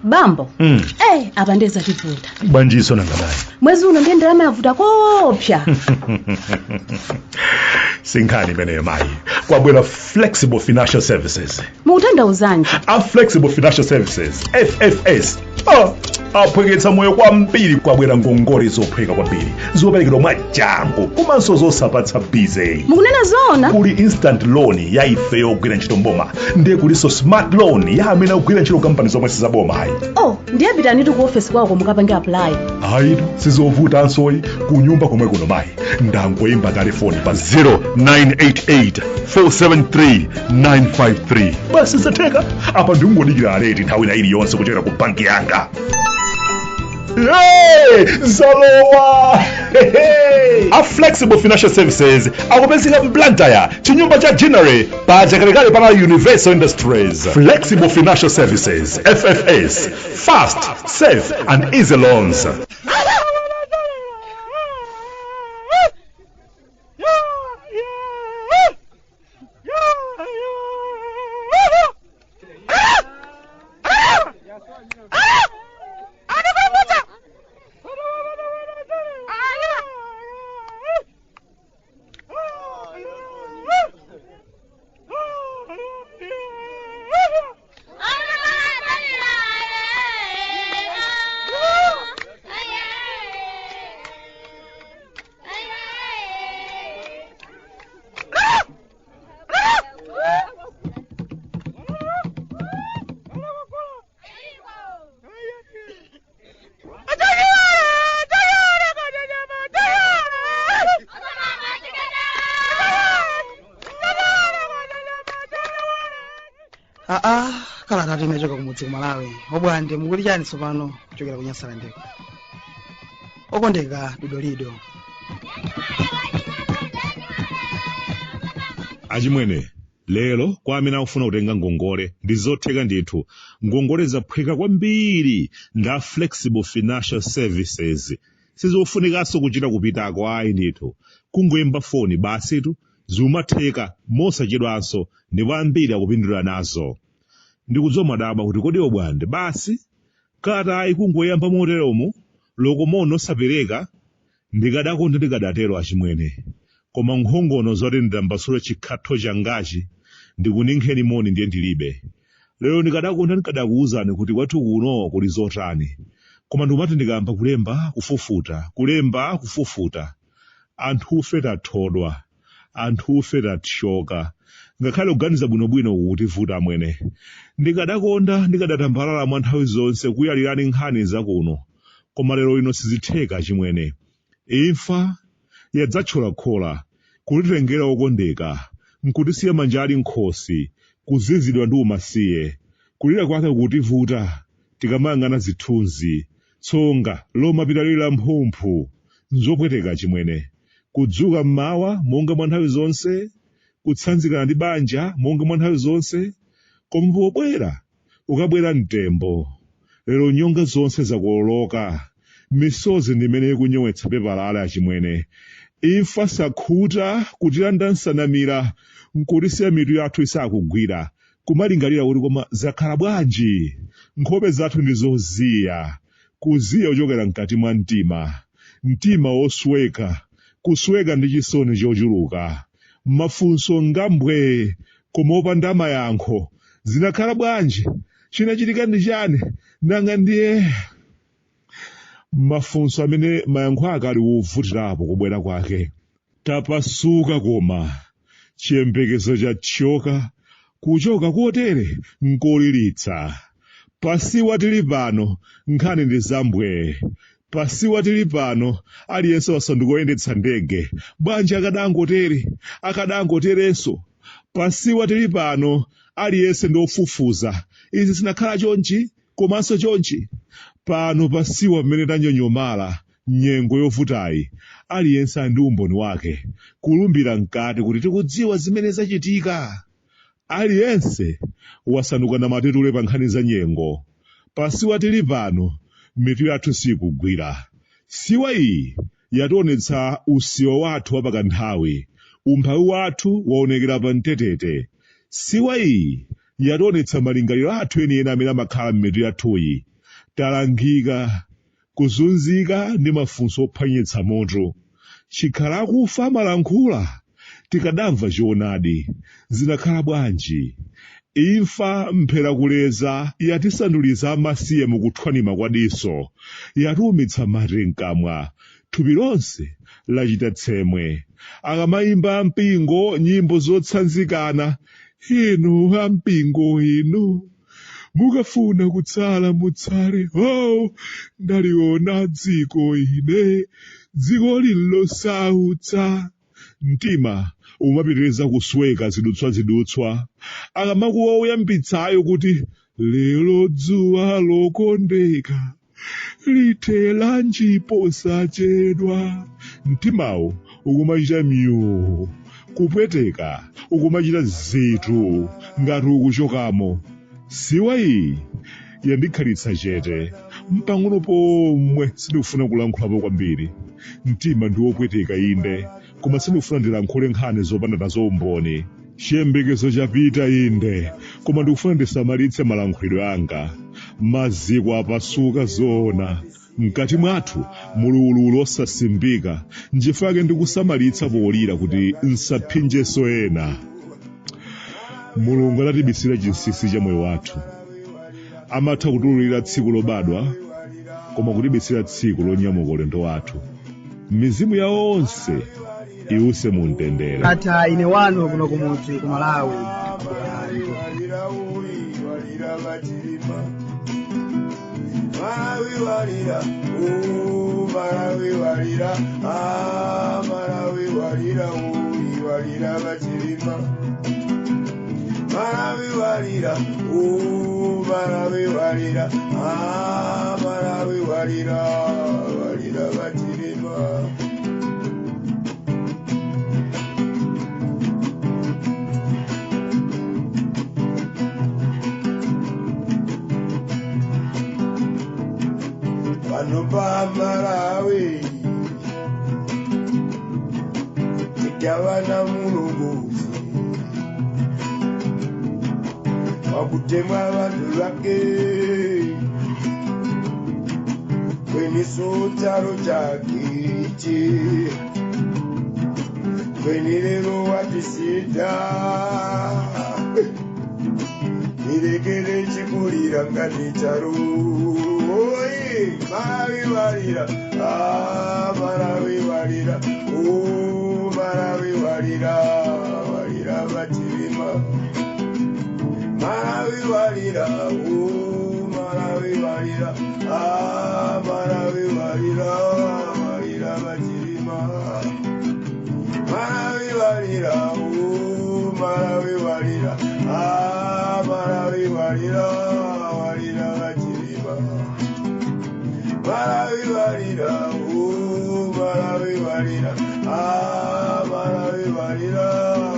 Bambo. Apa ndeza tivuta. Banjiso nangabayi. Mwezi uno ndiye ndalama yavuta kopya. Sinkhani beneyo mayi. Kwabwera Flexible Financial Services. Mukutandauzanji? A Flexible Financial Services, FFS. Aphweketsa moyo kwambiri kwabwera ngongole zophweka kwambiri. Zoperekedwa mwachangu komanso zosapatsa bize. Mukunena zona? Kuli instant loan ya ife yogwira ntchito mboma. Ndiye kuliso smart loan ya amene ogwira ntchito kampani zomwe sizaboma ayi. Ndiye pitanitu ku office kwako mukapange apply. Ayitu sizovuta ansoyi kunyumba komwe kuno mayi. Ndangoyimba telefoni pa 0988 473 953. Basi zatheka apa ndingodikira aleti nthawi ina iliyonse kuchokera ku banki yanga. Zalowa! A Flexible Financial Services akupezeka Blantyre chinyumba cha January pa Jakalekale pana Universal Industries. Flexible Financial Services, FFS, fast, safe and easy loans. Kala tati mechoka kumudzi kumalawi obwande mukuli chani tsopano kuchokera kunyasala ndeko okondeka didolido Achimwene lero kwa amene akufuna kutenga ngongole ndizotheka ndithu ngongole zaphweka kwambiri nda Flexible Financial Services sizofunikanso kuchita kupitako ayi ndithu kungoyimba foni basitu zimatheka mosachedwanso ndipo ambiri akupindula nazo. Ndikudzoma daba kuti kodi obwande basi kata ayi kungoyamba moteromo loko mono sapereka ndikadakonda ndikadatero achimwene koma nkhongono zoti ndambasule chikhatho changachi ndikuninkheni moni ndiye ndilibe. Lero ndikadakonda ndikadakuwuzani kuti kwathu kuno kuli zotani koma ndikumati ndikayamba kulemba kufufuta anthufe tathodwa anthufe tathyoka ngakhale kuganiza bwinobwino kutivuta amwene. Ndikadakonda ndikadatambalala mwa nthawi zonse kuyalirani nkhani zakuno koma lero ino sizitheka chimwene. Imfa yadzathyola khola kutitengera okondeka nkutisiya manja ali nkhosi kuzizidwa ndi umasiye kulira kwake kutivuta tikamayang'ana zithunzi tsonga lomapita lili la mphumphu nzopweteka chimwene. Kudzuka mmawa monga mwa nthawi zonse kutsanzikana ndi banja monga mwa nthawi zonse koma pobwera ukabwera mtembo. Lero nyonga zonse zakuoloka misozi ndimene ikunyowetsa pepalala achimwene. Imfa sakhuta kutilanda nsanamira nkutisiya mitu yathu isakugwira kumalingalira kuti koma zakhala bwanji nkhope zathu ndizoziya kuziya kuchokera mkati mwa mtima wosweka kusweka ndi chisoni chochuluka mafunso ngambwe koma opanda mayankho zinakhala bwanji chinachitika ndi chani nanga ndiye mafunso amene mayankho ake ali wovutirapo kubwera kwake. Tapasuka koma chiyembekezo chathyoka kuchoka kotere nkoliritsa. Pasiwa tili pano nkhani ndi zambwe. Pasiwa tili pano aliyense wasandikoyendetsa ndege bwanji akadangoterenso. Pasiwa tili pano aliyense ndofufuza izi zinakhala chonchi komanso chonchi. Pano pasiwa pamene tanyonyomala nyengo yovutayi aliyense ndi umboni wake kulumbira mkati kuti tikudziwa zimene zachitika. Aliyense wasanduka na matetule pa nkhani za nyengo. Pasiwa tili pano mitu yathu sikugwira. Siwa iyi yationetsa usiwa wathu wapakanthawi umphawi wathu waonekera pa mtetete. Siwa iyi yationetsa malingaliro athu enieni amene amakhala m'mitu yathuyi talangika kuzunzika ndi mafunso ophwanyitsa moto. Chikhala akufa amalankhula tikadamva choonadi zinakhala bwanji. Imfa mphera kuleza yatisanduliza amasiye mukuthwanima kwa diso, yatiumitsa mate mkamwa, thupi lonse lachita tsemwe. Akamayimba ampingo nyimbo zotsanzikana, inu ampingo inu mukafuna kutsala mutsale. Oh, ndaliona dziko ine, dziko lililosautsa. Mtima umapitiriza kusweka zidutswa. Akamakuwa uyambitsayo kuti lero dzuwa lokondeka lithela njiposachedwa. Mtimawo ukumachita myo kupweteka, ukumachita zitu ngati ukuchokamo. Siwa iyi yandikhalitsa chete mpang'ono pomwe sindikufuna kulankhulapo kwambiri. Mtima ndi wopweteka inde, koma sindikufuna ndilankhule nkhani zopanda nazo umboni. Chiyembekezo chapita inde, koma ndikufuna ndisamalitse malankhulidwe anga. Maziko apasuka zoona, mkati mwathu muli ululu osasimbika, njifake ndikusamalitsa polira kuti nsaphinjenso ena. Mulungu anatibisira chinsinsi cha moyo wathu. Amatha kutiululira tsiku lobadwa, koma kutibisira tsiku lonyamuka ulendo wathu. Mizimu ya onse iwuse mu mtendere. Ata ine wanu kuno kumudzi ku Malawi. Malawi walira, Malawi walira, Malawi walira, walira bachirima. Malawi walira, Malawi walira, Malawi walira, walira bachirima. Panupa Malawi, Tikavana mulunguzi, wakutemwa vantu vake, kweni sutaro chake ichi, kweni lero watisida, nirekere chikulira ngati charo. Malawi walira, Malawi walira, Malawi walira, walira bachirima. Malawi walira, Malawi walira, Malawi walira, walira bachirima. Malawi walira, Malawi walira, Malawi walira, walira bachirima. Malawi walira, Malawi walira, Malawi walira.